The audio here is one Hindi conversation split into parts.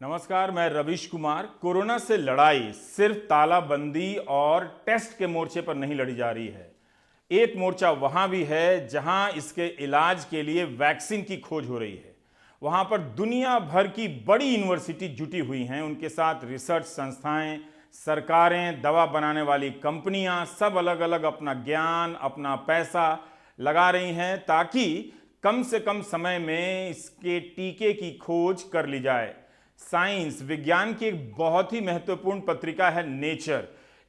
नमस्कार, मैं रविश कुमार। कोरोना से लड़ाई सिर्फ तालाबंदी और टेस्ट के मोर्चे पर नहीं लड़ी जा रही है। एक मोर्चा वहां भी है जहां इसके इलाज के लिए वैक्सीन की खोज हो रही है। वहां पर दुनिया भर की बड़ी यूनिवर्सिटी जुटी हुई हैं, उनके साथ रिसर्च संस्थाएं, सरकारें, दवा बनाने वाली कंपनियां, सब अलग अलग अपना ज्ञान, अपना पैसा लगा रही हैं ताकि कम से कम समय में इसके टीके की खोज कर ली जाए। साइंस विज्ञान की एक बहुत ही महत्वपूर्ण पत्रिका है नेचर।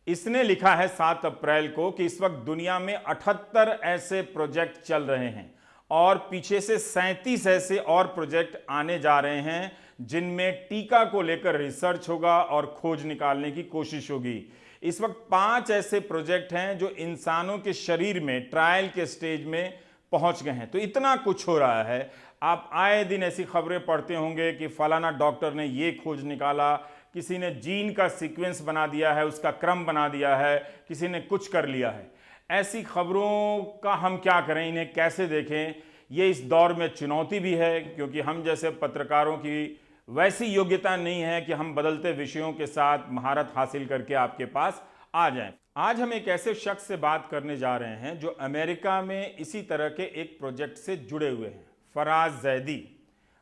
इसने लिखा है 7 अप्रैल को कि इस वक्त दुनिया में 78 ऐसे प्रोजेक्ट चल रहे हैं और पीछे से 37 ऐसे और प्रोजेक्ट आने जा रहे हैं जिनमें टीका को लेकर रिसर्च होगा और खोज निकालने की कोशिश होगी। इस वक्त 5 ऐसे प्रोजेक्ट हैं जो इंसानों के शरीर में ट्रायल के स्टेज में पहुंच गए हैं। तो इतना कुछ हो रहा है। आप आए दिन ऐसी खबरें पढ़ते होंगे कि फलाना डॉक्टर ने ये खोज निकाला, किसी ने जीन का सीक्वेंस बना दिया है, उसका क्रम बना दिया है, किसी ने कुछ कर लिया है। ऐसी खबरों का हम क्या करें, इन्हें कैसे देखें? ये इस दौर में चुनौती भी है क्योंकि हम जैसे पत्रकारों की वैसी योग्यता नहीं है कि हम बदलते विषयों के साथ महारत हासिल करके आपके पास आ जाएं। आज हम एक ऐसे शख्स से बात करने जा रहे हैं जो अमेरिका में इसी तरह के एक प्रोजेक्ट से जुड़े हुए हैं। फराज जैदी,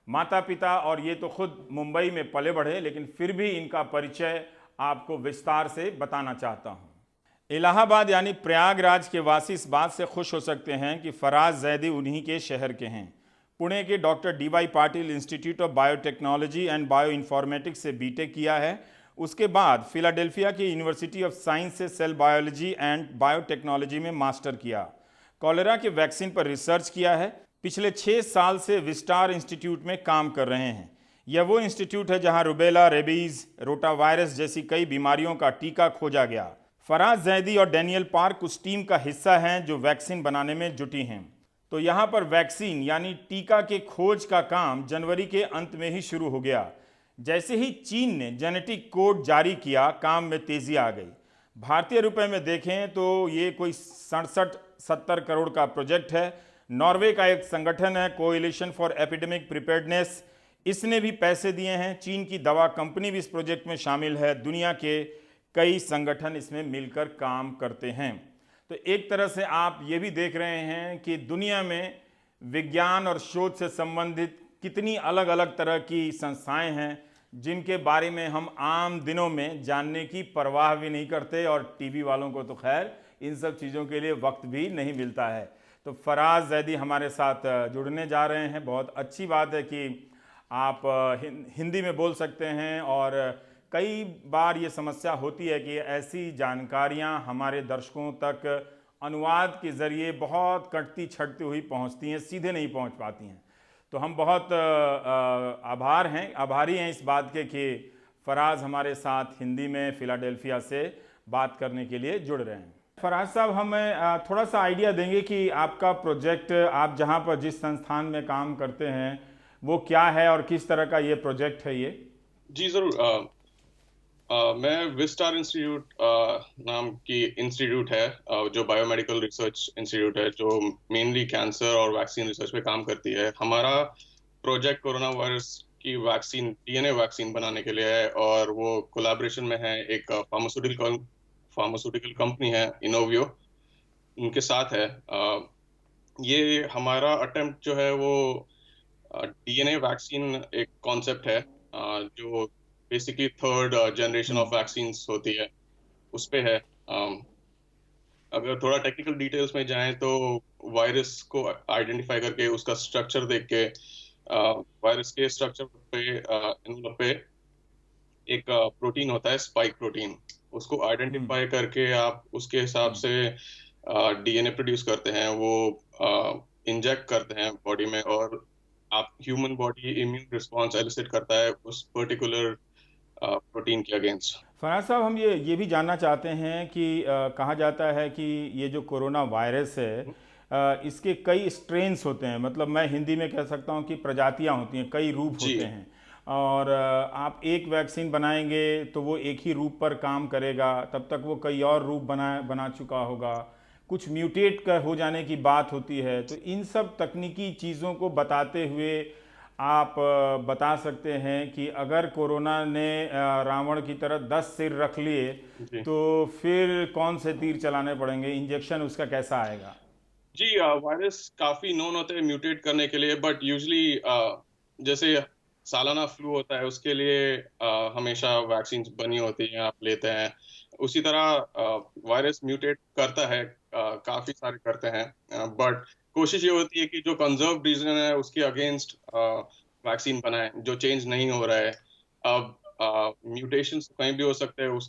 माता पिता और ये तो खुद मुंबई में पले बढ़े, लेकिन फिर भी इनका परिचय आपको विस्तार से बताना चाहता हूँ। इलाहाबाद यानी प्रयागराज के वासी इस बात से खुश हो सकते हैं कि फराज जैदी उन्हीं के शहर के हैं। पुणे के doctor DY Patil institute of biotechnology and bio informatics से बीटेक किया है। उसके बाद फिलाडेल्फिया की यूनिवर्सिटी ऑफ साइंस से सेल बायोलॉजी एंड बायोटेक्नोलॉजी में मास्टर किया। कॉलेरा के वैक्सीन पर रिसर्च किया है। पिछले 6 साल से विस्टार इंस्टीट्यूट में काम कर रहे हैं। यह वो इंस्टीट्यूट है जहां रुबेला, रेबीज, रोटावायरस जैसी कई बीमारियों का टीका खोजा गया। फराज जैदी और डैनियल पार्क उस टीम का हिस्सा हैं जो वैक्सीन बनाने में जुटी हैं। तो यहाँ पर वैक्सीन यानी टीका के खोज का काम जनवरी के अंत में ही शुरू हो गया। जैसे ही चीन ने जेनेटिक कोड जारी किया, काम में तेजी आ गई। भारतीय रुपए में देखें तो ये कोई 67-70 करोड़ का प्रोजेक्ट है। नॉर्वे का एक संगठन है कोएलिशन फॉर एपिडेमिक प्रिपेयर्डनेस, इसने भी पैसे दिए हैं। चीन की दवा कंपनी भी इस प्रोजेक्ट में शामिल है। दुनिया के कई संगठन इसमें मिलकर काम करते हैं। तो एक तरह से आप ये भी देख रहे हैं कि दुनिया में विज्ञान और शोध से संबंधित कितनी अलग अलग तरह की संस्थाएं हैं जिनके बारे में हम आम दिनों में जानने की परवाह भी नहीं करते, और टीवी वालों को तो खैर इन सब चीज़ों के लिए वक्त भी नहीं मिलता है। तो फराज जैदी हमारे साथ जुड़ने जा रहे हैं। बहुत अच्छी बात है कि आप हिंदी में बोल सकते हैं, और कई बार ये समस्या होती है कि ऐसी जानकारियां हमारे दर्शकों तक अनुवाद के ज़रिए बहुत कटती छटती हुई पहुंचती हैं, सीधे नहीं पहुंच पाती हैं। तो हम बहुत आभारी हैं इस बात के कि फराज हमारे साथ हिंदी में फिलाडेल्फिया से बात करने के लिए जुड़ रहे हैं। फराज साहब, हमें थोड़ा सा आइडिया देंगे कि आपका प्रोजेक्ट, आप जहां पर जिस संस्थान में काम करते हैं वो क्या है और किस तरह का ये प्रोजेक्ट है? ये जी जरूर। मैं विस्टार इंस्टीट्यूट नाम की इंस्टीट्यूट है, जो बायोमेडिकल रिसर्च इंस्टीट्यूट है, जो मेनली कैंसर और वैक्सीन रिसर्च पे काम करती है। हमारा प्रोजेक्ट कोरोना वायरस की वैक्सीन, DNA वैक्सीन बनाने के लिए है, और वो कोलैबोरेशन में है एक फार्मास्यूटिकल कंपनी है इनोवियो, उनके साथ है। ये हमारा अटेम्प्ट जो है वो DNA वैक्सीन एक कॉन्सेप्ट है, जो basically third generation of vaccines होती है, उस पे है। अगर थोड़ा टेक्निकल डिटेल्स में जाएं तो वायरस को आइडेंटिफाई करके उसका स्ट्रक्चर देख के, वायरस के स्ट्रक्चर पे एक प्रोटीन होता है, स्पाइक प्रोटीन, उसको आइडेंटिफाई करके आप उसके हिसाब से DNA प्रोड्यूस करते हैं, वो इंजेक्ट करते हैं बॉडी में, और आप human body immune response elicit करता है उस पर्टिकुलर प्रोटीन के अगेंस्ट। फराज साहब, हम ये भी जानना चाहते हैं कि कहा जाता है कि ये जो कोरोना वायरस है, इसके कई स्ट्रेन्स होते हैं। मतलब मैं हिंदी में कह सकता हूँ कि प्रजातियाँ होती हैं, कई रूप होते हैं, और आप एक वैक्सीन बनाएंगे तो वो एक ही रूप पर काम करेगा, तब तक वो कई और रूप बना चुका होगा, कुछ म्यूटेट कर हो जाने की बात होती है। तो इन सब तकनीकी चीज़ों को बताते हुए आप बता सकते हैं कि अगर कोरोना ने रावण की तरह 10 सिर रख लिए जी तो फिर कौन से तीर चलाने पड़ेंगे, इंजेक्शन उसका कैसा आएगा? जी वायरस काफी नोन होते हैं म्यूटेट करने के लिए, बट यूजली जैसे सालाना फ्लू होता है उसके लिए हमेशा वैक्सीन बनी होती हैं, आप लेते हैं। उसी तरह वायरस म्यूटेट करता है, काफी सारे करते हैं, बट कोशिश ये होती है कि जो कंजर्व रीजन है उसके अगेंस्ट वैक्सीन बनाए जो चेंज नहीं हो रहा है। अब म्यूटेशन कहीं भी हो सकते हैं,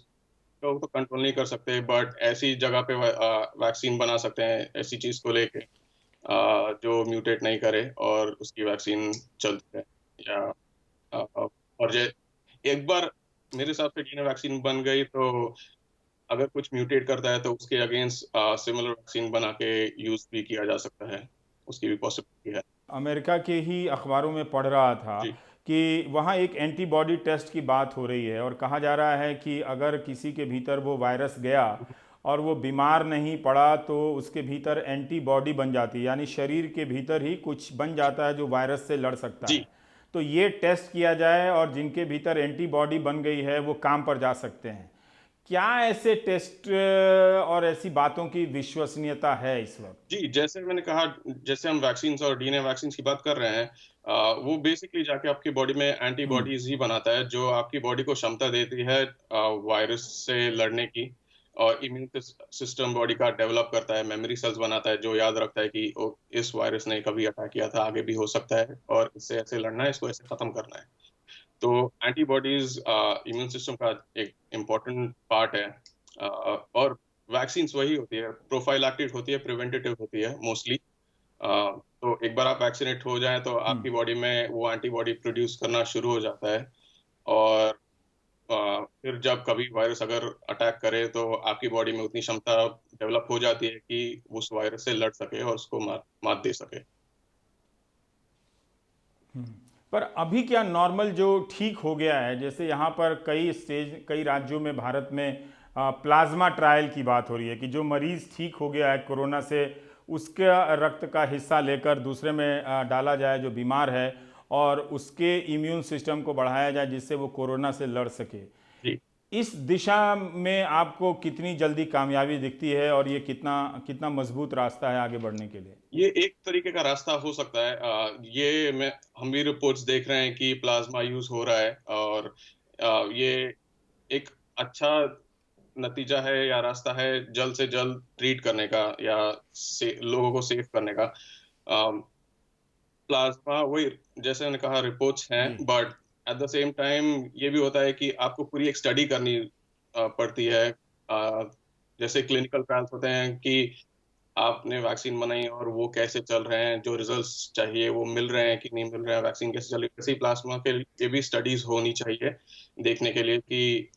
तो कंट्रोल नहीं कर सकते, बट ऐसी जगह पे वैक्सीन बना सकते हैं ऐसी चीज को लेके जो म्यूटेट नहीं करे और उसकी वैक्सीन चलती है। या और एक बार मेरे हिसाब से डीएनए वैक्सीन बन गई तो अगर कुछ म्यूटेट करता है तो उसके अगेंस्ट सिमिलर वैक्सीन बना के यूज भी किया जा सकता है, उसकी भी पॉसिबिलिटी है। अमेरिका के ही अखबारों में पढ़ रहा था जी कि वहाँ एक एंटीबॉडी टेस्ट की बात हो रही है और कहा जा रहा है कि अगर किसी के भीतर वो वायरस गया और वो बीमार नहीं पड़ा तो उसके भीतर एंटीबॉडी बन जाती है, यानी शरीर के भीतर ही कुछ बन जाता है जो वायरस से लड़ सकता जी है। तो ये टेस्ट किया जाए और जिनके भीतर एंटीबॉडी बन गई है वो काम पर जा सकते हैं। क्या ऐसे टेस्ट और ऐसी बातों की विश्वसनीयता है इस वक्त? जी, जैसे मैंने कहा, जैसे हम वैक्सीन और डीएनए वैक्सीन की बात कर रहे हैं, वो बेसिकली जाके आपकी बॉडी में हम्म। एंटीबॉडीज ही बनाता है जो आपकी बॉडी को क्षमता देती है वायरस से लड़ने की। और इम्यून सिस्टम बॉडी का डेवलप करता है, मेमोरी सेल्स बनाता है जो याद रखता है कि इस वायरस ने कभी अटैक किया था, आगे भी हो सकता है और इससे ऐसे लड़ना है, इसको ऐसे खत्म करना है। तो एंटीबॉडीज इम्यून सिस्टम का एक इम्पोर्टेंट पार्ट है। और वैक्सीन वही होती है, प्रोफाइलैक्टिक होती है, प्रिवेंटेटिव होती है मोस्टली। तो एक बार आप वैक्सीनेट हो जाएं तो हम्म। आपकी बॉडी में वो एंटीबॉडी प्रोड्यूस करना शुरू हो जाता है। और फिर जब कभी वायरस अगर अटैक करे तो आपकी बॉडी में उतनी क्षमता डेवलप हो जाती है कि उस वायरस से लड़ सके और उसको मात दे सके। पर अभी क्या नॉर्मल जो ठीक हो गया है, जैसे यहाँ पर कई राज्यों में भारत में प्लाज्मा ट्रायल की बात हो रही है कि जो मरीज ठीक हो गया है कोरोना से उसका रक्त का हिस्सा लेकर दूसरे में डाला जाए जो बीमार है और उसके इम्यून सिस्टम को बढ़ाया जाए जिससे वो कोरोना से लड़ सके। जी इस दिशा में आपको कितनी जल्दी कामयाबी दिखती है और ये कितना कितना मजबूत रास्ता है आगे बढ़ने के लिए? ये एक तरीके का रास्ता हो सकता है। ये मैं हम भी रिपोर्ट्स देख रहे हैं कि प्लाज्मा यूज हो रहा है और ये एक अच्छा नतीजा है या रास्ता है जल्द से जल्द ट्रीट करने का या लोगों को सेव करने का। प्लाज्मा वही, जैसे मैंने कहा, रिपोर्ट्स हैं, जी। But at the same time ये भी होता है कि आपको पूरी एक स्टडी करनी पड़ती है। जैसे क्लिनिकल ट्रायल्स होते हैं कि आपने वैक्सीन बनाई और वो कैसे चल रहे हैं, जो रिजल्ट्स चाहिए वो मिल रहे हैं कि नहीं मिल रहे हैं, वैक्सीन कैसे चल रही है। वैसे ही प्लाज्मा के लिए भी स्टडीज होनी चाहिए देखने के लिए कि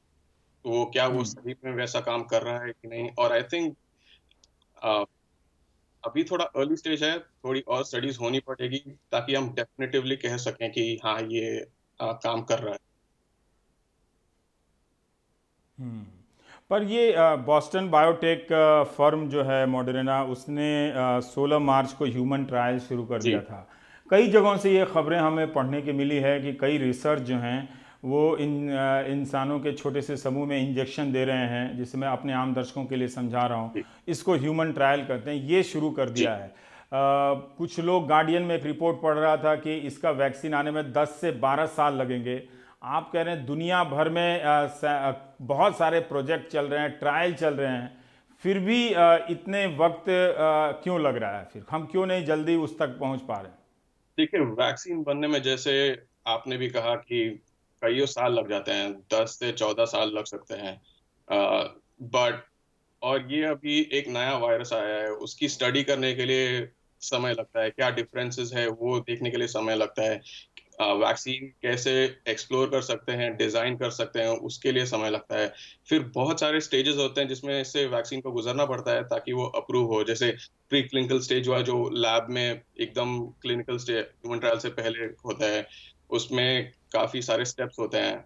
वो हम्म। सही में वैसा काम कर रहा है कि नहीं। और आई थिंक अभी थोड़ा अर्ली स्टेज है, थोड़ी और स्टडीज होनी पड़ेगी ताकि हम डेफिनेटिवली कह सकें कि हाँ ये काम कर रहा है। पर ये बॉस्टन बायोटेक फर्म जो है मॉडर्ना, उसने 16 मार्च को ह्यूमन ट्रायल शुरू कर जी दिया था। कई जगहों से ये खबरें हमें पढ़ने की मिली है कि कई रिसर्च जो हैं वो इंसानों के छोटे से समूह में इंजेक्शन दे रहे हैं, जिसे मैं अपने आम दर्शकों के लिए समझा रहा हूँ। जी इसको ह्यूमन ट्रायल करते हैं, ये शुरू कर जी दिया है। कुछ लोग, गार्डियन में एक रिपोर्ट पढ़ रहा था कि इसका वैक्सीन आने में 10 से 12 साल लगेंगे। आप कह रहे हैं दुनिया भर में बहुत सारे प्रोजेक्ट चल रहे हैं, ट्रायल चल रहे हैं, फिर भी इतने वक्त क्यों लग रहा है? फिर हम क्यों नहीं जल्दी उस तक पहुंच पा रहे हैं? देखिए, वैक्सीन बनने में जैसे आपने भी कहा कि कईयों साल लग जाते हैं, 10 से 14 साल लग सकते हैं। बट और ये अभी एक नया वायरस आया है, उसकी स्टडी करने के लिए समय लगता है, क्या डिफरेंसेस है वो देखने के लिए समय लगता है। वैक्सीन कैसे एक्सप्लोर कर सकते हैं, डिजाइन कर सकते हैं, उसके लिए समय लगता है। फिर बहुत सारे स्टेजेस होते हैं जिसमें से वैक्सीन को गुजरना पड़ता है ताकि वो अप्रूव हो। जैसे प्री क्लिनिकल स्टेज हुआ जो लैब में एकदम क्लिनिकल स्टेज ह्यूमन ट्रायल से पहले होता है, उसमें काफी सारे स्टेप्स होते हैं।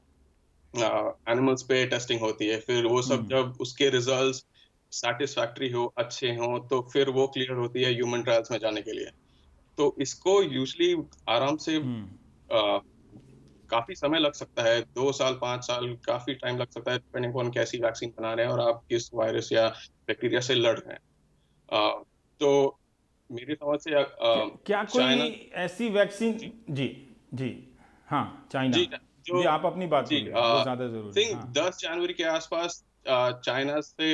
एनिमल्स पे टेस्टिंग होती है, फिर वो सब हम्म। जब उसके रिजल्ट्स सेटिस्फैक्टरी हो, अच्छे हो, तो फिर वो क्लियर होती है ह्यूमन ट्रायल्स में जाने के लिए। तो इसको यूजली आराम से हम्म। काफी समय लग सकता है, 2 साल 5 साल काफी टाइम लग सकता है, डिपेंडिंग ऑन कैसी वैक्सीन बना रहे हैं और आप किस वायरस या बैक्टीरिया से लड़ रहे हैं। तो मेरी समझ से क्या कोई चाइना। ऐसी वैक्सीन? जी जी, जी, हाँ, चाइना। जी जो जी, आप अपनी बात जी बोलिए, वो ज़्यादा ज़रूरी है। थिंक हाँ। 10 जनवरी के आसपास चाइना से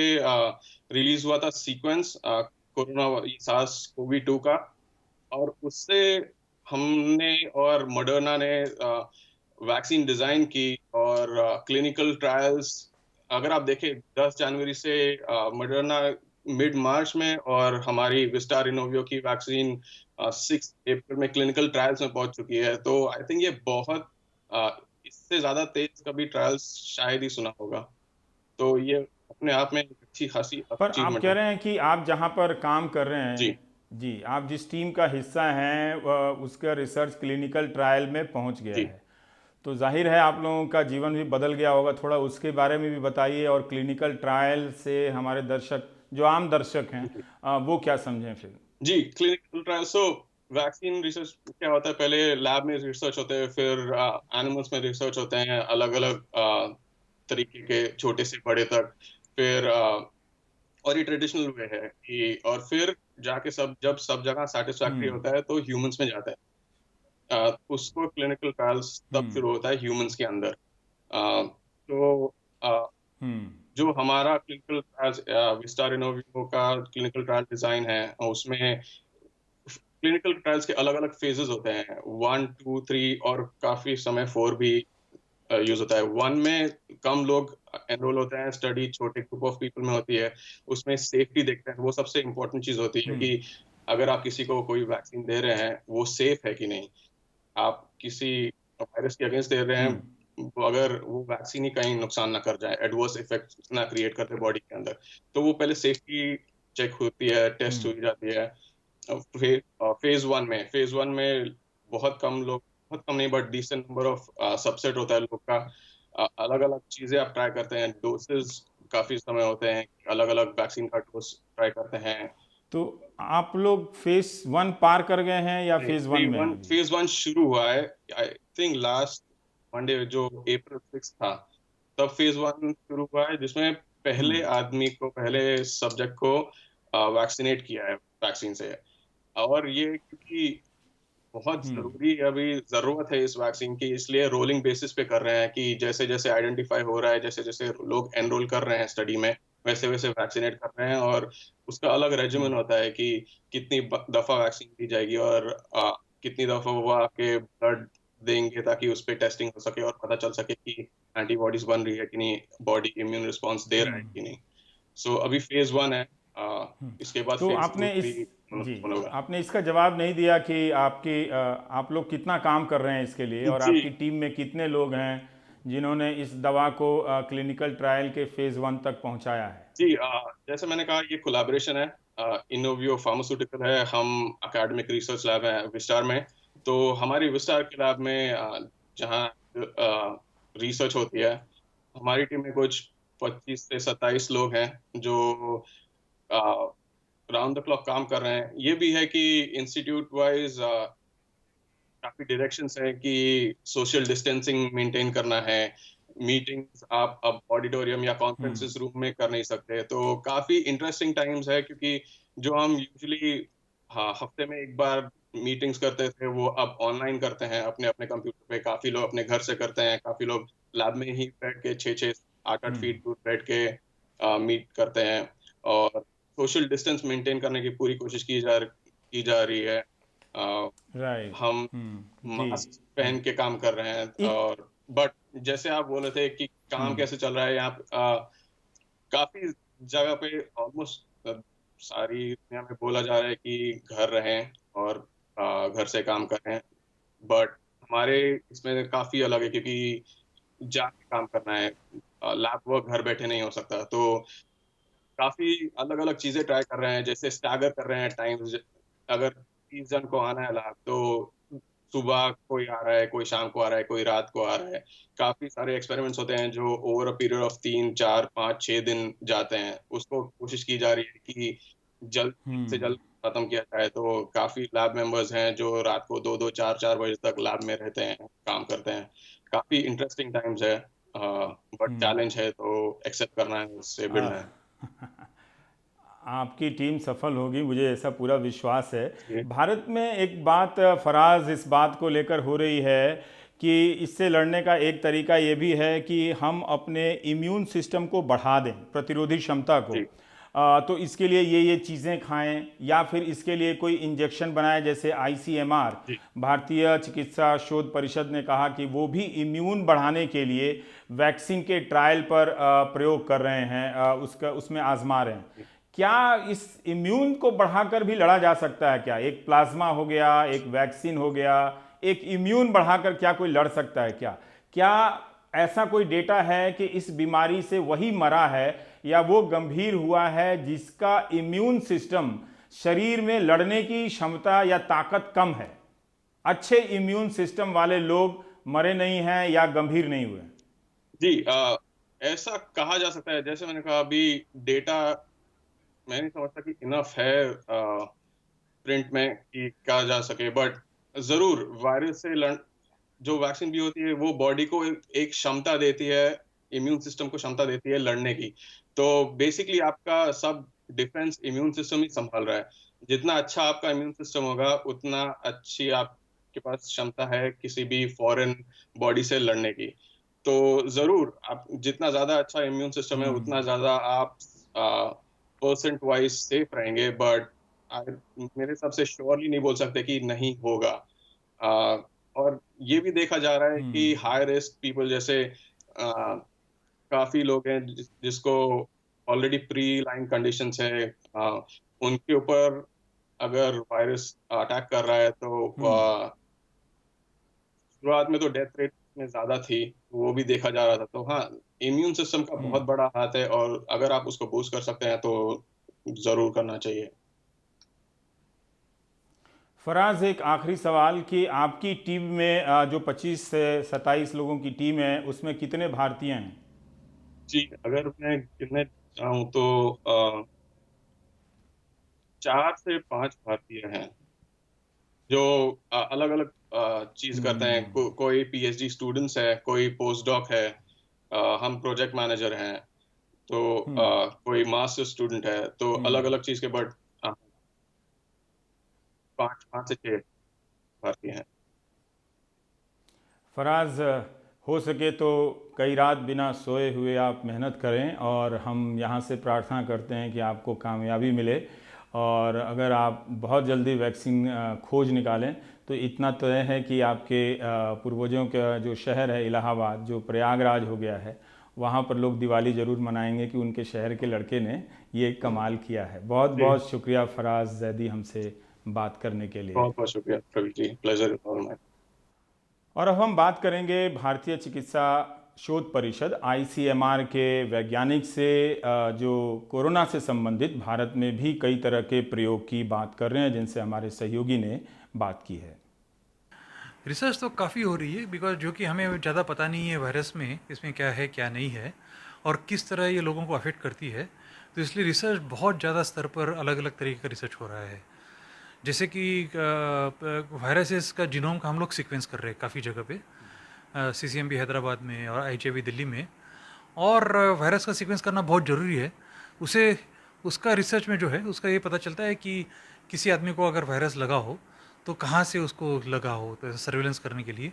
रिलीज हुआ था सीक्वेंस कोरोना सार्स कोवी 2 का, और उससे हमने और मॉडर्ना ने वैक्सीन डिजाइन की और क्लिनिकल ट्रायल्स, अगर आप देखें 10 जनवरी से मॉडर्ना मिड मार्च में और हमारी विस्टार इनोवियो की वैक्सीन 6 अप्रैल में क्लिनिकल ट्रायल्स में पहुंच चुकी है। तो आई थिंक ये बहुत इससे ज्यादा तेज कभी ट्रायल्स शायद ही सुना होगा। तो ये अपने आप में एक अच्छी खासी पर आप अचीवमेंट कह है। रहे हैं कि आप जहाँ पर काम कर रहे जी हैं, जी, आप जिस टीम का हिस्सा हैं उसका रिसर्च क्लिनिकल ट्रायल में पहुँच गया जी है। तो जाहिर है आप लोगों का जीवन भी बदल गया होगा, थोड़ा उसके बारे में भी बताइए। और क्लिनिकल ट्रायल से हमारे दर्शक, जो आम दर्शक हैं, जी वो क्या समझें फिर? जी क्लिनिकल ट्रायल। सो वैक्सीन रिसर्च क्या होता है, पहले लैब में रिसर्च होते हैं, फिर एनिमल्स में रिसर्च होते हैं, अलग अलग तरीके के, छोटे से बड़े तक। फिर और ये ट्रेडिशनल वे है कि, और फिर जाके जब सब जगह सेटिस्फैक्टरी हम्म, होता है तो ह्यूमंस में जाता है। उसको क्लिनिकल ट्रायल्स तब हम्म, शुरू होता है ह्यूमंस के अंदर। तो अ, हम्म, जो हमारा क्लिनिकल ट्रायल्स विस्टार इनोवियो का क्लिनिकल ट्रायल डिजाइन है, उसमें क्लिनिकल ट्रायल्स के अलग अलग फेजेस होते हैं, 1 2 3, और काफी समय 4 भी यूज होता है। 1 में कम लोग एनरोल होते हैं, स्टडी छोटे ग्रुप ऑफ पीपल में होती है, उसमें सेफ्टी देखते हैं। वो सबसे इम्पोर्टेंट चीज होती है हम्म, कि अगर आप किसी को कोई वैक्सीन दे रहे हैं वो सेफ है कि नहीं। आप किसी वायरस के अगेंस्ट दे रहे हैं, हम्म, अगर वो वैक्सीन ही कहीं नुकसान ना कर जाए, एडवर्स इफेक्ट ना क्रिएट कर दे बॉडी के अंदर, तो वो पहले सेफ्टी चेक होती है, टेस्ट हम्म, हुई जाती है। फेज 1 में बहुत कम नहीं, but decent number of subset होता है लोग का। अलग अलग चीजें आप ट्राई करते हैं, डोसेस काफी समय होते हैं, अलग अलग वैक्सीन का डोज ट्राई करते हैं। तो आप लोग फेज 1 पार कर गए हैं या फेज 1 में हैं अभी? फेज 1 शुरू हुआ है, आई थिंक लास्ट मंडे, जो April 6 था, तब फेज 1 शुरू हुआ है, जिसमें हम्म, पहले सब्जेक्ट को वैक्सीनेट किया है वैक्सीन से। और ये क्योंकि बहुत हम्म, जरूरी अभी जरूरत है इस वैक्सीन की, इसलिए रोलिंग बेसिस पे कर रहे हैं कि जैसे जैसे आइडेंटिफाई हो रहा है, जैसे जैसे लोग एनरोल कर रहे हैं स्टडी में, वैसे वैसे वैक्सीनेट कर रहे हैं। और उसका अलग रेजिमेंट हम्म, होता है कि कितनी दफा वैक्सीन दी जाएगी, और कितनी दफा वो आपके ब्लड देंगे ताकि उस पर टेस्टिंग हो सके और पता चल सके कि एंटीबॉडीज बन रही है कि नहीं, बॉडी इम्यून रिस्पॉन्स दे रहा है हम्म, कि नहीं। सो अभी फेज 1 है, इसके बाद तो फेज 2 आपने इस 3 जी, होगा। आपने इसका जवाब नहीं दिया कि आप लोग कितना काम कर रहे हैं इसके लिए, और जी आपकी टीम में कितने लोग हैं जिन्होंने इस दवा को क्लिनिकल ट्रायल के फेज 1 तक पहुंचाया है? जी जैसे मैंने कहा, ये कोलैबोरेशन है, इनोवियो फार्मास्यूटिकल है, हम एकेडमिक रिसर्च लैब है विस्टार में। तो हमारी विस्टार के लैब में जहाँ रिसर्च होती है, हमारी टीम में कुछ 25 से 27 लोग हैं जो राउंड द क्लॉक काम कर रहे हैं। ये भी है कि इंस्टीट्यूट वाइज काफी डायरेक्शंस है कि सोशल डिस्टेंसिंग मेंटेन करना है, मीटिंग्स आप अब ऑडिटोरियम या हम्म, कॉन्फ्रेंसेस रूम में कर नहीं सकते। तो काफी इंटरेस्टिंग टाइम्स है, क्योंकि जो हम यूजुअली हफ्ते में एक बार मीटिंग्स करते थे, वो अब ऑनलाइन करते हैं अपने अपने कंप्यूटर पे। काफी लोग अपने घर से करते हैं, काफी लोग लैब में ही बैठ के 6 6 8 8 फीट दूर बैठ के मीट करते हैं। और सोशल डिस्टेंस मेंटेन करने की पूरी कोशिश की जा रही है। राइट, हम जी, मास्क पहन के काम कर रहे हैं। इ, और बट जैसे आप बोले थे कि काम हम्म, कैसे चल रहा है यहाँ पे, काफी जगह पे ऑलमोस्ट सारी दुनिया में बोला जा रहा है कि घर रहें और घर से काम करें। बट हमारे इसमें काफी अलग है, क्योंकि जाके काम करना है, लैब वर्क घर बैठे नहीं हो सकता। तो काफी अलग अलग चीजें ट्राई कर रहे हैं, जैसे स्टैगर कर रहे हैं टाइम्स। अगर 30 जन को आना है लैब, तो सुबह कोई आ रहा है, कोई शाम को आ रहा है, कोई रात को आ रहा है। काफी सारे एक्सपेरिमेंट्स होते हैं जो ओवर अ पीरियड ऑफ 3 4 5 6 दिन जाते हैं। उसको कोशिश की जा रही है कि जल्द से हम्म, जल्द खत्म किया जाए, तो काफी लैब मेंबर्स हैं जो रात को 2-2 4-4 बजे तक लैब में रहते हैं, काम करते हैं। काफी इंटरेस्टिंग टाइम्स है, बट चैलेंज है, तो एक्सेप्ट करना है, उससे भिड़ना है। आपकी टीम सफल होगी, मुझे ऐसा पूरा विश्वास है। जी। भारत में एक बात फराज इस बात को लेकर हो रही है कि इससे लड़ने का एक तरीका ये भी है कि हम अपने इम्यून सिस्टम को बढ़ा दें, प्रतिरोधी क्षमता को। जी। तो इसके लिए ये चीज़ें खाएं या फिर इसके लिए कोई इंजेक्शन बनाए, जैसे ICMR, जी। भारतीय चिकित्सा शोध परिषद ने कहा कि वो भी इम्यून बढ़ाने के लिए वैक्सीन के ट्रायल पर प्रयोग कर रहे हैं, उसमें आजमा रहे हैं। क्या इस इम्यून को बढ़ाकर भी लड़ा जा सकता है क्या? एक प्लाज्मा हो गया, एक वैक्सीन हो गया, एक इम्यून बढ़ाकर क्या कोई लड़ सकता है क्या? क्या ऐसा कोई डेटा है कि इस बीमारी से वही मरा है या वो गंभीर हुआ है जिसका इम्यून सिस्टम शरीर में लड़ने की क्षमता या ताकत कम है? अच्छे इम्यून सिस्टम वाले लोग मरे नहीं हैं या गंभीर नहीं हुए? जी, ऐसा कहा जा सकता है। जैसे मैंने कहा, अभी डेटा मैं नहीं समझता कि इनफ है प्रिंट में कि कहा जा सके, बट जरूर वायरस से जो वैक्सीन भी होती है वो बॉडी को एक क्षमता देती है, इम्यून सिस्टम को क्षमता देती है लड़ने की। तो बेसिकली आपका सब डिफेंस इम्यून सिस्टम ही संभाल रहा है। जितना अच्छा आपका इम्यून सिस्टम होगा, उतना अच्छी आपके पास क्षमता है किसी भी फॉरेन बॉडी से लड़ने की। तो जरूर आप जितना ज्यादा अच्छा इम्यून सिस्टम है, उतना ज्यादा आप परसेंट वाइज सेफ रहेंगे, बट मेरे हिसाब से श्योरली नहीं बोल सकते कि नहीं होगा। और ये भी देखा जा रहा है कि हाई रिस्क पीपल, जैसे काफी लोग हैं जिसको ऑलरेडी प्री लाइन कंडीशंस है, उनके ऊपर अगर वायरस अटैक कर रहा है तो शुरुआत में तो डेथ रेट में ज्यादा थी, वो भी देखा जा रहा था। तो हाँ, इम्यून सिस्टम का बहुत बड़ा हाथ है, और अगर आप उसको बूस्ट कर सकते हैं तो जरूर करना चाहिए। फराज, एक आखिरी सवाल कि आपकी टीम में जो 25 से 27 लोगों की टीम है, उसमें कितने भारतीय हैं? जी, अगर मैं गिनने चाहूँ तो 4 से 5 भारतीय हैं जो अलग अलग चीज करते हैं। कोई PhD स्टूडेंट्स है, कोई पोस्ट डॉक है, हम प्रोजेक्ट मैनेजर हैं, तो कोई मास्टर स्टूडेंट है, तो अलग अलग चीज के, बट 5 से 6 भारतीय हैं। फराज, हो सके तो कई रात बिना सोए हुए आप मेहनत करें, और हम यहाँ से प्रार्थना करते हैं कि आपको कामयाबी मिले। और अगर आप बहुत जल्दी वैक्सीन खोज निकालें तो इतना तय है कि आपके पूर्वजों का जो शहर है इलाहाबाद, जो प्रयागराज हो गया है, वहाँ पर लोग दिवाली ज़रूर मनाएंगे कि उनके शहर के लड़के ने ये कमाल किया है। बहुत बहुत शुक्रिया फराज जैदी हमसे बात करने के लिए। बहुत बहुत शुक्रिया प्रवीण जी, प्लेजर ऑल माइन। और अब हम बात करेंगे भारतीय चिकित्सा शोध परिषद ICMR के वैज्ञानिक से, जो कोरोना से संबंधित भारत में भी कई तरह के प्रयोग की बात कर रहे हैं, जिनसे हमारे सहयोगी ने बात की है। रिसर्च तो काफ़ी हो रही है, बिकॉज जो कि हमें ज़्यादा पता नहीं है वायरस में, इसमें क्या है क्या नहीं है और किस तरह ये लोगों को अफेक्ट करती है। तो इसलिए रिसर्च बहुत ज़्यादा स्तर पर अलग अलग तरीके का रिसर्च हो रहा है। जैसे कि वायरसेस का जीनोम का हम लोग सीक्वेंस कर रहे हैं काफ़ी जगह पे, CCMB हैदराबाद में और IHIV दिल्ली में। और वायरस का सीक्वेंस करना बहुत ज़रूरी है। उसका रिसर्च में जो है उसका ये पता चलता है कि किसी आदमी को अगर वायरस लगा हो तो कहाँ से उसको लगा हो, तो सर्विलेंस करने के लिए।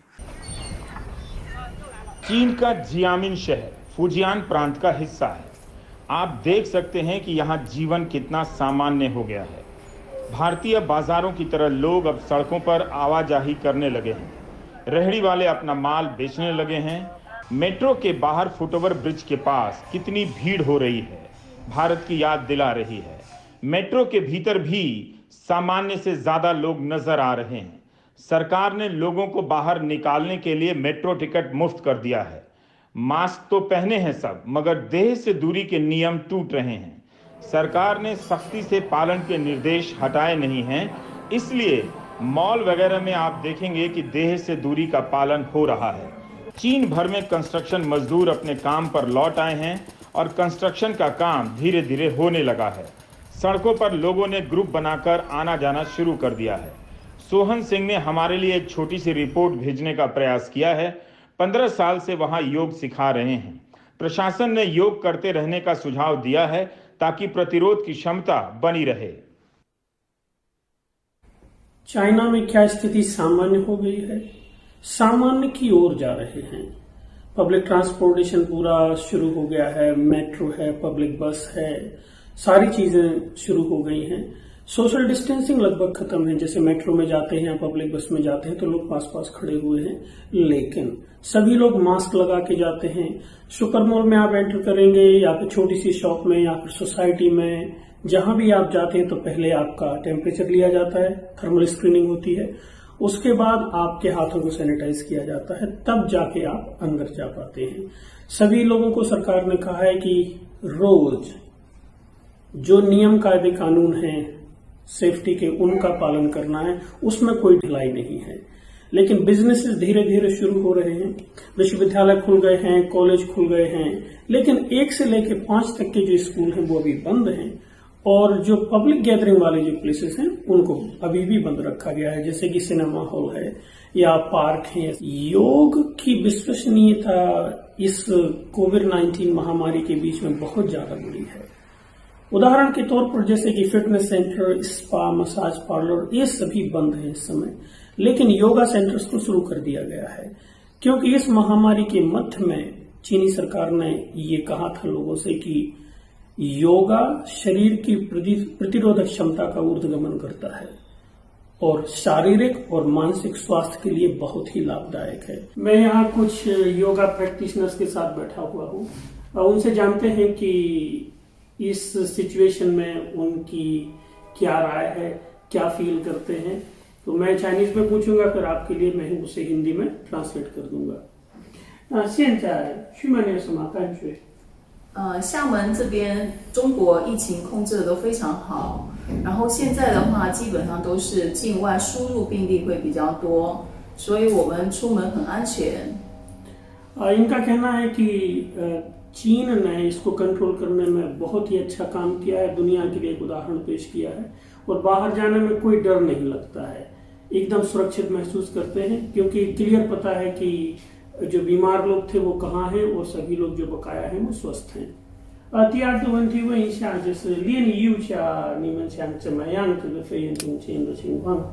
चीन का जियामिन शहर फुजियान प्रांत का हिस्सा है। आप देख सकते हैं कि यहाँ जीवन कितना सामान्य हो गया है। भारतीय बाजारों की तरह लोग अब सड़कों पर आवाजाही करने लगे हैं। रेहड़ी वाले अपना माल बेचने लगे हैं। मेट्रो के बाहर फुटओवर ब्रिज के पास कितनी भीड़ हो रही है, भारत की याद दिला रही है। मेट्रो के भीतर भी सामान्य से ज्यादा लोग नजर आ रहे हैं। सरकार ने लोगों को बाहर निकालने के लिए मेट्रो टिकट मुफ्त कर दिया है। मास्क तो पहने हैं सब, मगर देह से दूरी के नियम टूट रहे हैं। सरकार ने सख्ती से पालन के निर्देश हटाए नहीं हैं, इसलिए मॉल वगैरह में आप देखेंगे कि देह से दूरी का पालन हो रहा है। चीन भर में कंस्ट्रक्शन मजदूर अपने काम पर लौट आए हैं और कंस्ट्रक्शन का काम धीरे धीरे होने लगा है। सड़कों पर लोगों ने ग्रुप बनाकर आना जाना शुरू कर दिया है। सोहन सिंह ने हमारे लिए एक छोटी सी रिपोर्ट भेजने का प्रयास किया है। 15 साल से वहां योग सिखा रहे हैं। प्रशासन ने योग करते रहने का सुझाव दिया है ताकि प्रतिरोध की क्षमता बनी रहे। चाइना में क्या स्थिति सामान्य हो गई है? सामान्य की ओर जा रहे हैं। पब्लिक ट्रांसपोर्टेशन पूरा शुरू हो गया है, मेट्रो है, पब्लिक बस है, सारी चीजें शुरू हो गई हैं। सोशल डिस्टेंसिंग लगभग खत्म है। जैसे मेट्रो में जाते हैं या पब्लिक बस में जाते हैं तो लोग पास पास खड़े हुए हैं, लेकिन सभी लोग मास्क लगा के जाते हैं। सुपर मॉल में आप एंटर करेंगे या फिर छोटी सी शॉप में या फिर सोसाइटी में, जहां भी आप जाते हैं तो पहले आपका टेम्परेचर लिया जाता है, थर्मल स्क्रीनिंग होती है, उसके बाद आपके हाथों को सैनिटाइज किया जाता है, तब जाके आप अंदर जा पाते हैं। सभी लोगों को सरकार ने कहा है कि रोज जो नियम कायदे कानून हैं सेफ्टी के, उनका पालन करना है, उसमें कोई ढिलाई नहीं है। लेकिन बिजनेसेस धीरे धीरे शुरू हो रहे हैं। विश्वविद्यालय खुल गए हैं, कॉलेज खुल गए हैं, लेकिन 1 से लेकर 5 तक के जो स्कूल हैं वो अभी बंद हैं। और जो पब्लिक गैदरिंग वाले जो प्लेसेस हैं उनको अभी भी बंद रखा गया है, जैसे कि सिनेमा हॉल है या पार्क है। योग की विश्वसनीयता इस कोविड-19 महामारी के बीच में बहुत ज्यादा बुरी है। उदाहरण के तौर पर जैसे कि fitness centre, spa, massage parlour, ये सभी बंद हैं इस समय, लेकिन योगा सेंटर्स को शुरू कर दिया गया है, क्योंकि इस महामारी के मध्य में चीनी सरकार ने ये कहा था लोगों से कि योगा शरीर की प्रतिरोधक क्षमता का ऊर्ध्वगमन करता है और शारीरिक और मानसिक स्वास्थ्य के लिए बहुत ही लाभदायक है। मैं यहाँ कुछ योगा प्रैक्टिशनर्स के साथ बैठा हुआ हूँ और उनसे जानते हैं कि इस सिचुएशन में उनकी क्या राय है, क्या फील करते हैं। तो मैं चाइनीज में पूछूंगा, फिर आपके लिए मैं उसे हिंदी में ट्रांसलेट कर दूंगा। 现在去曼有什么感觉？厦门这边中国疫情控制的都非常好，然后现在的话基本上都是境外输入病例会比较多，所以我们出门很安全。इनका कहना है कि चीन ने इसको कंट्रोल करने में बहुत ही अच्छा काम किया है, दुनिया के लिए एक उदाहरण पेश किया है और बाहर जाने में कोई डर नहीं लगता है, एकदम सुरक्षित महसूस करते हैं, क्योंकि क्लियर पता है कि जो बीमार लोग थे वो कहाँ हैं और सभी लोग जो बकाया हैं वो स्वस्थ हैं। 第二个问题问一下，就是练一下你们想怎么样这个肺炎中心的情况？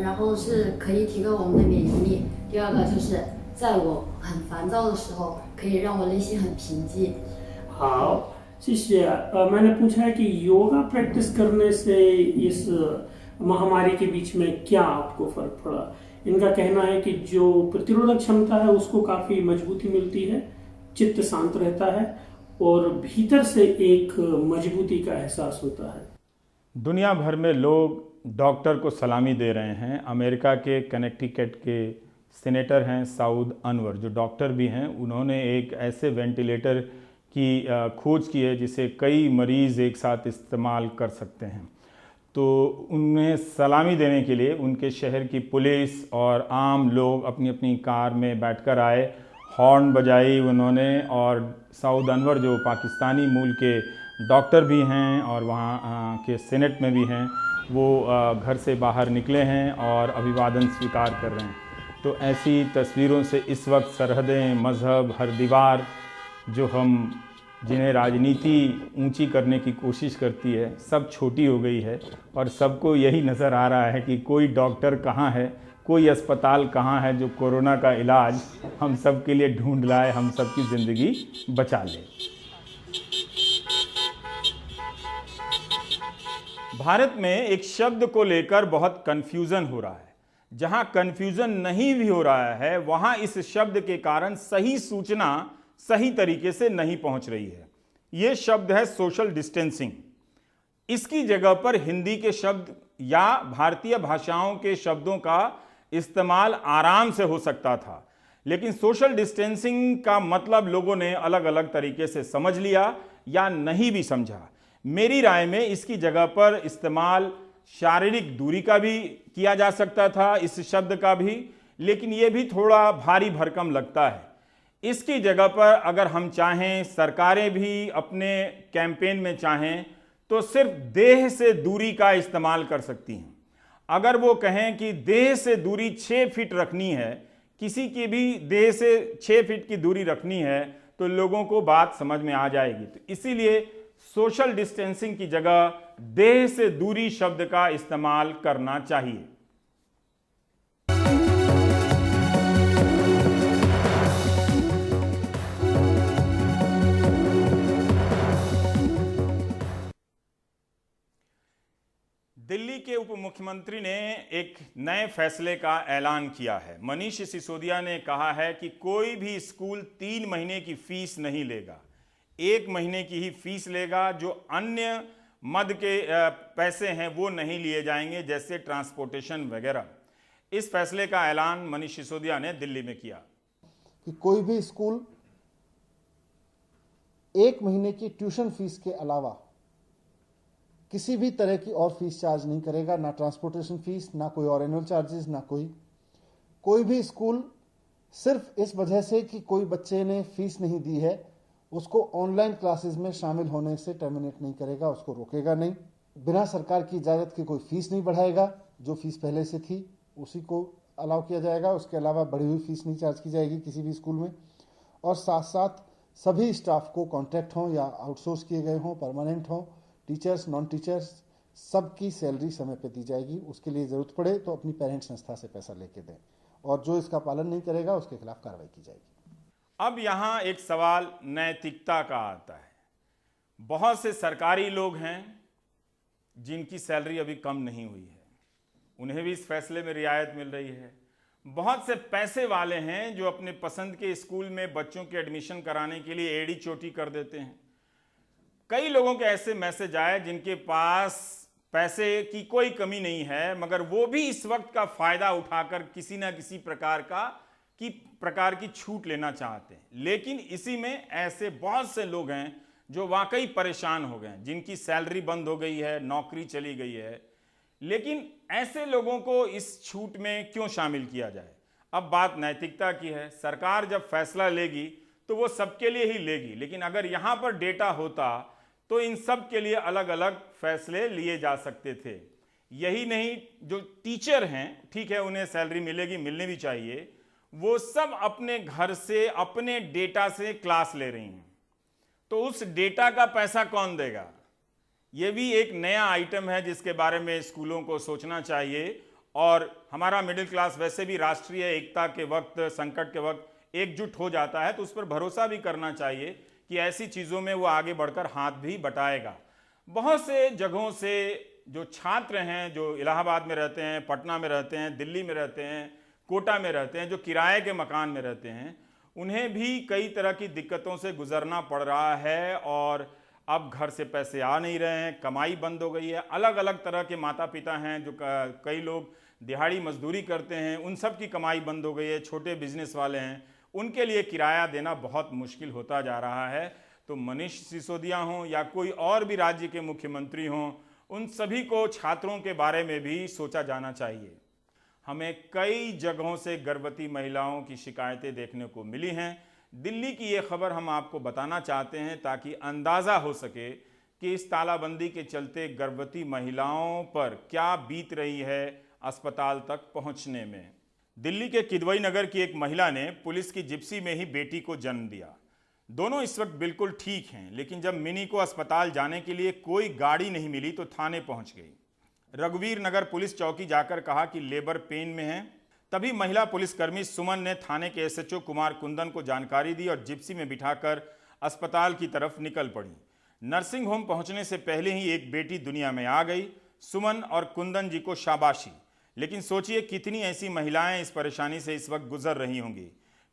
然后是可以提高我们的免疫力。第二个就是在我很烦躁的时候，可以让我内心很平静。好，谢谢。मैंने पूछा है कि योगा प्रैक्टिस करने से इस महामारी के बीच में क्या आपको फर्क पड़ा? इनका कहना है कि जो प्रतिरोधक क्षमता है उसको काफी मजबूती मिलती है, चित्त शांत रहता है और भीतर से एक मजबूती का एहसास होता है। दुनिया भर में लोग डॉक्टर को सलामी दे रहे हैं। अमेरिका के कनेक्टिकट के सीनेटर हैं साउद अनवर, जो डॉक्टर भी हैं, उन्होंने एक ऐसे वेंटिलेटर की खोज की है जिसे कई मरीज़ एक साथ इस्तेमाल कर सकते हैं। तो उन्हें सलामी देने के लिए उनके शहर की पुलिस और आम लोग अपनी अपनी कार में बैठकर आए, हॉर्न बजाई उन्होंने। और साउद अनवर जो पाकिस्तानी मूल के डॉक्टर भी हैं और वहाँ के सीनेट में भी हैं, वो घर से बाहर निकले हैं और अभिवादन स्वीकार कर रहे हैं। तो ऐसी तस्वीरों से इस वक्त सरहदें, मज़हब, हर दीवार जो हम जिन्हें राजनीति ऊंची करने की कोशिश करती है, सब छोटी हो गई है और सबको यही नज़र आ रहा है कि कोई डॉक्टर कहाँ है, कोई अस्पताल कहाँ है जो कोरोना का इलाज हम सब के लिए ढूंढ लाए, हम सब की ज़िंदगी बचा ले। भारत में एक शब्द को लेकर बहुत कन्फ्यूज़न हो रहा है। जहां कन्फ्यूज़न नहीं भी हो रहा है, वहां इस शब्द के कारण सही सूचना सही तरीके से नहीं पहुंच रही है। यह शब्द है सोशल डिस्टेंसिंग। इसकी जगह पर हिंदी के शब्द या भारतीय भाषाओं के शब्दों का इस्तेमाल आराम से हो सकता था, लेकिन सोशल डिस्टेंसिंग का मतलब लोगों ने अलग अलग तरीके से समझ लिया या नहीं भी समझा। मेरी राय में इसकी जगह पर इस्तेमाल शारीरिक दूरी का भी किया जा सकता था, इस शब्द का भी, लेकिन यह भी थोड़ा भारी भरकम लगता है। इसकी जगह पर अगर हम चाहें, सरकारें भी अपने कैंपेन में चाहें, तो सिर्फ देह से दूरी का इस्तेमाल कर सकती हैं। अगर वो कहें कि देह से दूरी 6 फीट रखनी है, किसी की भी देह से 6 फीट की दूरी रखनी है, तो लोगों को बात समझ में आ जाएगी। तो इसीलिए सोशल डिस्टेंसिंग की जगह देह से दूरी शब्द का इस्तेमाल करना चाहिए। दिल्ली के उप मुख्यमंत्री ने एक नए फैसले का ऐलान किया है। मनीष सिसोदिया ने कहा है कि कोई भी स्कूल 3 महीने की फीस नहीं लेगा, 1 महीने की ही फीस लेगा। जो अन्य मद के पैसे हैं वो नहीं लिए जाएंगे, जैसे ट्रांसपोर्टेशन वगैरह। इस फैसले का ऐलान मनीष सिसोदिया ने दिल्ली में किया कि कोई भी स्कूल 1 महीने की ट्यूशन फीस के अलावा किसी भी तरह की और फीस चार्ज नहीं करेगा, ना ट्रांसपोर्टेशन फीस, ना कोई और एनुअल चार्जेस, ना कोई भी स्कूल सिर्फ इस वजह से कि कोई बच्चे ने फीस नहीं दी है उसको ऑनलाइन क्लासेस में शामिल होने से टर्मिनेट नहीं करेगा, उसको रोकेगा नहीं। बिना सरकार की इजाज़त के कोई फीस नहीं बढ़ाएगा, जो फीस पहले से थी उसी को अलाउ किया जाएगा। उसके अलावा बढ़ी हुई फीस नहीं चार्ज की जाएगी किसी भी स्कूल में। और साथ साथ सभी स्टाफ को कॉन्ट्रैक्ट हों या आउटसोर्स किए गए हों, परमानेंट हों, टीचर्स, नॉन टीचर्स, सबकी सैलरी समय पे दी जाएगी। उसके लिए ज़रूरत पड़े तो अपनी पेरेंट संस्था से पैसा लेके दें, और जो इसका पालन नहीं करेगा उसके खिलाफ कार्रवाई की जाएगी। अब यहाँ एक सवाल नैतिकता का आता है। बहुत से सरकारी लोग हैं जिनकी सैलरी अभी कम नहीं हुई है, उन्हें भी इस फैसले में रियायत मिल रही है। बहुत से पैसे वाले हैं जो अपने पसंद के स्कूल में बच्चों के एडमिशन कराने के लिए एड़ी चोटी कर देते हैं। कई लोगों के ऐसे मैसेज आए जिनके पास पैसे की कोई कमी नहीं है, मगर वो भी इस वक्त का फायदा उठाकर किसी ना किसी प्रकार की छूट लेना चाहते हैं। लेकिन इसी में ऐसे बहुत से लोग हैं जो वाकई परेशान हो गए, जिनकी सैलरी बंद हो गई है, नौकरी चली गई है। लेकिन ऐसे लोगों को इस छूट में क्यों शामिल किया जाए? अब बात नैतिकता की है। सरकार जब फैसला लेगी तो वो सबके लिए ही लेगी, लेकिन अगर यहाँ पर डेटा होता तो इन सब के लिए अलग अलग फैसले लिए जा सकते थे। यही नहीं, जो टीचर हैं, ठीक है, उन्हें सैलरी मिलेगी, मिलनी भी चाहिए, वो सब अपने घर से अपने डेटा से क्लास ले रही हैं, तो उस डेटा का पैसा कौन देगा? ये भी एक नया आइटम है जिसके बारे में स्कूलों को सोचना चाहिए। और हमारा मिडिल क्लास वैसे भी राष्ट्रीय एकता के वक्त, संकट के वक्त एकजुट हो जाता है, तो उस पर भरोसा भी करना चाहिए कि ऐसी चीज़ों में वो आगे बढ़कर हाथ भी बटाएगा। बहुत से जगहों से जो छात्र हैं, जो इलाहाबाद में रहते हैं, पटना में रहते हैं, दिल्ली में रहते हैं, कोटा में रहते हैं, जो किराए के मकान में रहते हैं, उन्हें भी कई तरह की दिक्कतों से गुजरना पड़ रहा है। और अब घर से पैसे आ नहीं रहे हैं, कमाई बंद हो गई है। अलग अलग तरह के माता पिता हैं, जो कई लोग दिहाड़ी मजदूरी करते हैं, उन सब की कमाई बंद हो गई है। छोटे बिजनेस वाले हैं, उनके लिए किराया देना बहुत मुश्किल होता जा रहा है। तो मनीष सिसोदिया हों या कोई और भी राज्य के मुख्यमंत्री हों, उन सभी को छात्रों के बारे में भी सोचा जाना चाहिए। हमें कई जगहों से गर्भवती महिलाओं की शिकायतें देखने को मिली हैं। दिल्ली की ये खबर हम आपको बताना चाहते हैं ताकि अंदाज़ा हो सके कि इस तालाबंदी के चलते गर्भवती महिलाओं पर क्या बीत रही है अस्पताल तक पहुंचने में। दिल्ली के किदवई नगर की एक महिला ने पुलिस की जिप्सी में ही बेटी को जन्म दिया। दोनों इस वक्त बिल्कुल ठीक हैं, लेकिन जब मिनी को अस्पताल जाने के लिए कोई गाड़ी नहीं मिली तो थाने पहुंच गई। रघुवीर नगर पुलिस चौकी जाकर कहा कि लेबर पेन में है। तभी महिला पुलिसकर्मी सुमन ने थाने के एसएचओ कुमार कुंदन को जानकारी दी और जिप्सी में बिठाकर अस्पताल की तरफ निकल पड़ी। नर्सिंग होम पहुंचने से पहले ही एक बेटी दुनिया में आ गई। सुमन और कुंदन जी को शाबाशी। लेकिन सोचिए कितनी ऐसी महिलाएं इस परेशानी से इस वक्त गुजर रही होंगी।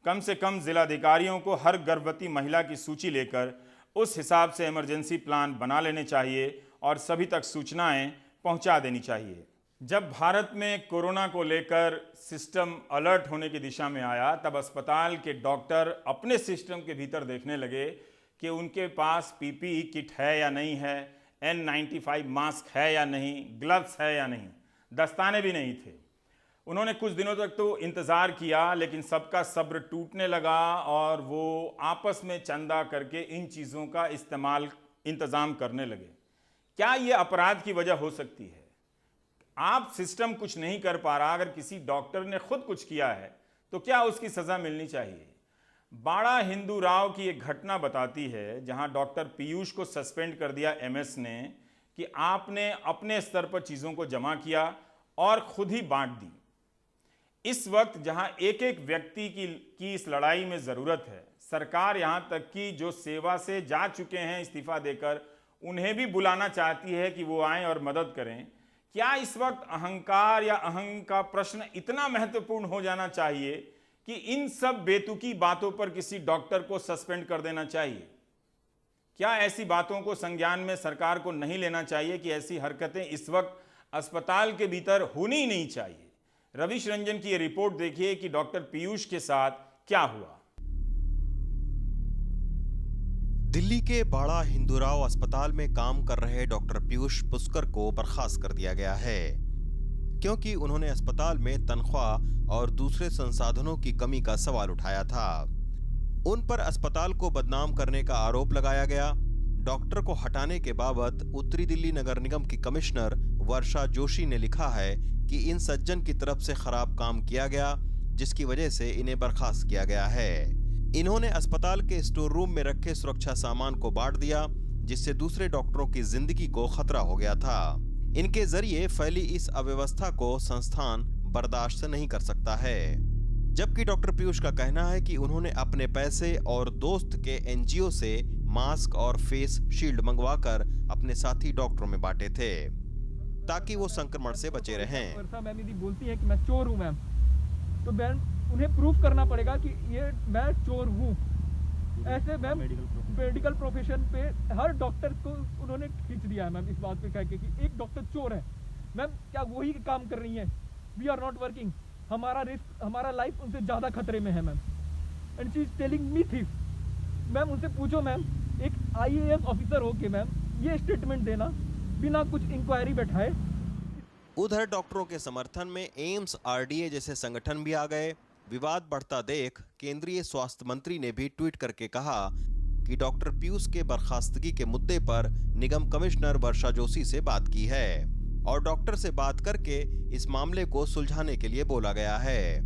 कम से कम जिलाधिकारियों को हर गर्भवती महिला की सूची लेकर उस हिसाब से इमरजेंसी प्लान बना लेने चाहिए और सभी तक सूचनाएं पहुंचा देनी चाहिए। जब भारत में कोरोना को लेकर सिस्टम अलर्ट होने की दिशा में आया, तब अस्पताल के डॉक्टर अपने सिस्टम के भीतर देखने लगे कि उनके पास पीपीई किट है या नहीं है, N95 मास्क है या नहीं, ग्लव्स है या नहीं, दस्ताने भी नहीं थे। उन्होंने कुछ दिनों तक तो इंतज़ार किया, लेकिन सबका सब्र टूटने लगा और वो आपस में चंदा करके इन चीज़ों का इंतज़ाम करने लगे। क्या ये अपराध की वजह हो सकती है? आप सिस्टम कुछ नहीं कर पा रहा, अगर किसी डॉक्टर ने खुद कुछ किया है तो क्या उसकी सजा मिलनी चाहिए? बाड़ा हिंदू राव की एक घटना बताती है जहां डॉक्टर पीयूष को सस्पेंड कर दिया एमएस ने कि आपने अपने स्तर पर चीज़ों को जमा किया और खुद ही बांट दी। इस वक्त जहां एक एक व्यक्ति की इस लड़ाई में ज़रूरत है, सरकार यहां तक कि जो सेवा से जा चुके हैं इस्तीफा देकर, उन्हें भी बुलाना चाहती है कि वो आएं और मदद करें। क्या इस वक्त अहंकार या अहंग का प्रश्न इतना महत्वपूर्ण हो जाना चाहिए कि इन सब बेतुकी बातों पर किसी डॉक्टर को सस्पेंड कर देना चाहिए? क्या ऐसी बातों को संज्ञान में सरकार को नहीं लेना चाहिए कि ऐसी हरकतें इस वक्त अस्पताल के भीतर होनी ही नहीं चाहिए? रविश रंजन की ये रिपोर्ट देखिए कि डॉक्टर पीयूष के साथ क्या हुआ। दिल्ली के बाड़ा हिंदूराव अस्पताल में काम कर रहे डॉक्टर पीयूष पुष्कर को बर्खास्त कर दिया गया है क्योंकि उन्होंने अस्पताल में तनख्वाह और दूसरे संसाधनों की कमी का सवाल उठाया था। उन पर अस्पताल को बदनाम करने का आरोप लगाया गया। डॉक्टर को हटाने के बाबत उत्तरी दिल्ली नगर निगम की कमिश्नर वर्षा जोशी ने लिखा है कि इन सज्जन की तरफ से खराब काम किया गया, जिसकी वजह से इन्हें बर्खास्त किया गया है। इन्होंने अस्पताल के स्टोर रूम में रखे सुरक्षा सामान को बांट दिया, जिससे दूसरे डॉक्टरों की जिंदगी को खतरा हो गया था। इनके जरिए फैली इस अव्यवस्था को संस्थान बर्दाश्त नहीं कर सकता है। जबकि डॉक्टर पीयूष का कहना है कि उन्होंने अपने पैसे और दोस्त के एनजीओ से मास्क और फेस शील्ड मंगवाकर अपने साथी डॉक्टरों में बांटे थे ताकि वो संक्रमण से बचे रहें। मैम यदि बोलती है कि मैं चोर हूँ मैम, तो मैम उन्हें प्रूफ करना पड़ेगा कि ये मैं चोर हूँ। ऐसे मैम मेडिकल प्रोफेशन पे हर डॉक्टर को उन्होंने खींच दिया है मैम, इस बात पे कह के कि एक डॉक्टर चोर है। मैम क्या वही काम कर रही हैं? वी आर नॉट वर्किंग, हमारा रिस्क, हमारा लाइफ उनसे ज़्यादा खतरे में है ma'am. And she is telling me thief. Ma'am उनसे पूछो मैम, एक IAS ऑफिसर हो के मैम ये स्टेटमेंट देना बिना कुछ इंक्वायरी बैठाए। उधर डॉक्टरों के समर्थन में एम्स, RDA जैसे संगठन भी आ गए। विवाद बढ़ता देख केंद्रीय स्वास्थ्य मंत्री ने भी ट्वीट करके कहा कि डॉक्टर पीयूष के बर्खास्तगी के मुद्दे पर निगम कमिश्नर वर्षा जोशी से बात की है और डॉक्टर से बात करके इस मामले को सुलझाने के लिए बोला गया है।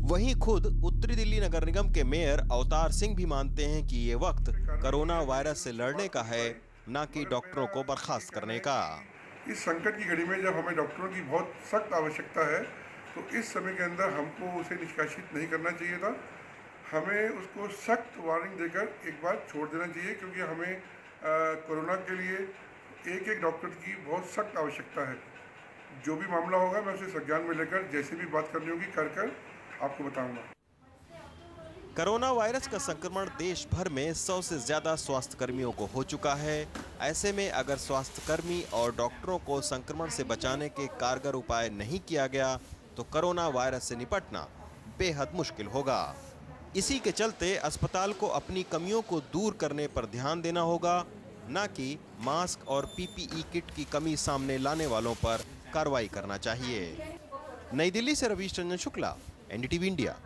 वहीं खुद उत्तरी दिल्ली नगर निगम के मेयर अवतार सिंह भी मानते हैं कि ये वक्त कोरोना वायरस से लड़ने का है, न कि डॉक्टरों को बर्खास्त करने का। इस संकट की घड़ी में जब हमें डॉक्टरों की बहुत सख्त आवश्यकता है, तो इस समय के अंदर हमको उसे निष्कासित नहीं करना चाहिए था। हमें उसको सख्त वार्निंग देकर एक बार छोड़ देना चाहिए, क्योंकि हमें कोरोना के लिए एक एक डॉक्टर की बहुत सख्त आवश्यकता है। जो भी मामला होगा मैं उसे संज्ञान में लेकर जैसे भी बात करनी होगी कर आपको बताऊंगा। कोरोना वायरस का संक्रमण देश भर में 100 से ज्यादा स्वास्थ्य कर्मियों को हो चुका है। ऐसे में अगर स्वास्थ्य कर्मी और डॉक्टरों को संक्रमण से बचाने के कारगर उपाय नहीं किया गया तो कोरोना वायरस से निपटना बेहद मुश्किल होगा। इसी के चलते अस्पताल को अपनी कमियों को दूर करने पर ध्यान देना होगा, न कि मास्क और PPE किट की कमी सामने लाने वालों पर कार्रवाई करना चाहिए। नई दिल्ली से रविश रंजन शुक्ला, NDTV इंडिया।